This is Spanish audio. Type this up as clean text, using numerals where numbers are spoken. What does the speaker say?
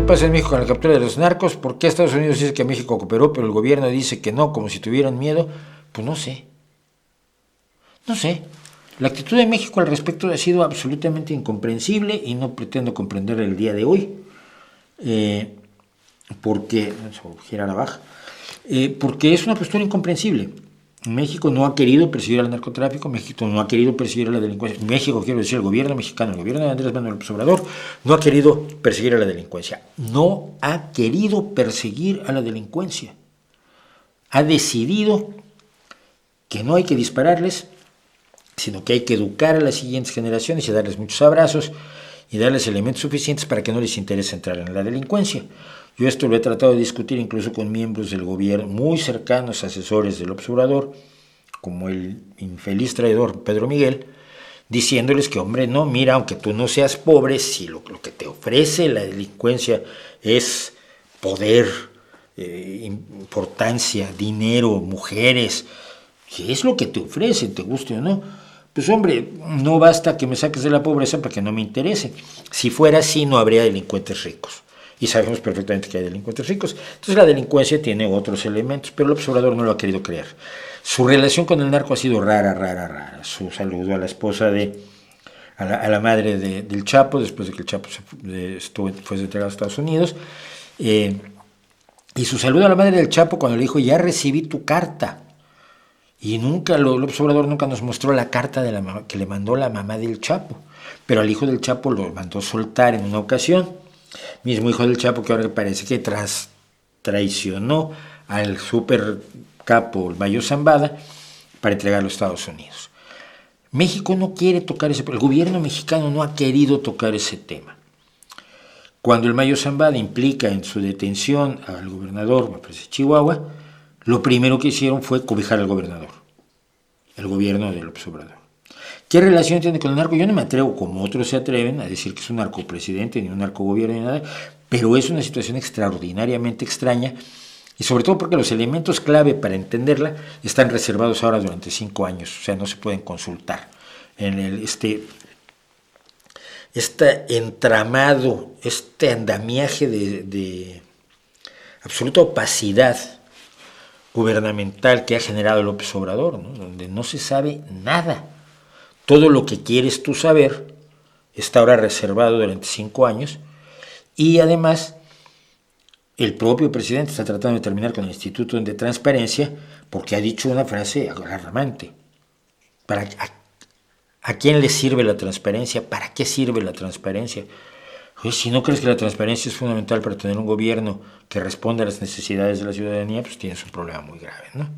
pasa en México con la captura de los narcos? ¿Por qué Estados Unidos dice que México cooperó, pero el gobierno dice que no, como si tuvieran miedo? Pues no sé. No sé. La actitud de México al respecto ha sido absolutamente incomprensible y no pretendo comprender el día de hoy. Porque es una postura incomprensible. México no ha querido perseguir al narcotráfico, México no ha querido perseguir a la delincuencia. México, quiero decir, el gobierno mexicano, el gobierno de Andrés Manuel López Obrador, no ha querido perseguir a la delincuencia. No ha querido perseguir a la delincuencia. Ha decidido que no hay que dispararles, sino que hay que educar a las siguientes generaciones y darles muchos abrazos y darles elementos suficientes para que no les interese entrar en la delincuencia. Yo esto lo he tratado de discutir incluso con miembros del gobierno muy cercanos, asesores del Obrador, como el infeliz traidor Pedro Miguel, diciéndoles que, hombre, no, mira, aunque tú no seas pobre, si lo que te ofrece la delincuencia es poder, importancia, dinero, mujeres, ¿qué es lo que te ofrece, te guste o no? Pues hombre, no basta que me saques de la pobreza para que no me interese. Si fuera así, no habría delincuentes ricos. Y sabemos perfectamente que hay delincuentes ricos. Entonces la delincuencia tiene otros elementos, pero el Obrador no lo ha querido creer. Su relación con el narco ha sido rara. Su saludo a la esposa a la madre del Chapo, después de que el Chapo fue entregado a Estados Unidos, y su saludo a la madre del Chapo cuando le dijo, ya recibí tu carta. Y nunca, López Obrador nunca nos mostró la carta que le mandó la mamá del Chapo, pero al hijo del Chapo lo mandó soltar en una ocasión. Mismo hijo del Chapo que ahora parece que traicionó al super capo Mayo Zambada para entregarlo a Estados Unidos. México no quiere tocar el gobierno mexicano no ha querido tocar ese tema. Cuando el Mayo Zambada implica en su detención al gobernador, me parece Chihuahua, lo primero que hicieron fue cobijar al gobernador, el gobierno de López Obrador. ¿Qué relación tiene con el narco? Yo no me atrevo, como otros se atreven, a decir que es un narcopresidente, ni un narcogobierno, ni nada, pero es una situación extraordinariamente extraña, y sobre todo porque los elementos clave para entenderla están reservados ahora durante 5 años, o sea, no se pueden consultar. En este entramado, este andamiaje de absoluta opacidad gubernamental que ha generado López Obrador, ¿no? Donde no se sabe nada. Todo lo que quieres tú saber está ahora reservado durante 5 años y además el propio presidente está tratando de terminar con el Instituto de Transparencia porque ha dicho una frase alarmante. ¿A quién le sirve la transparencia? ¿Para qué sirve la transparencia? Oye, si no crees que la transparencia es fundamental para tener un gobierno que responda a las necesidades de la ciudadanía, pues tienes un problema muy grave, ¿no?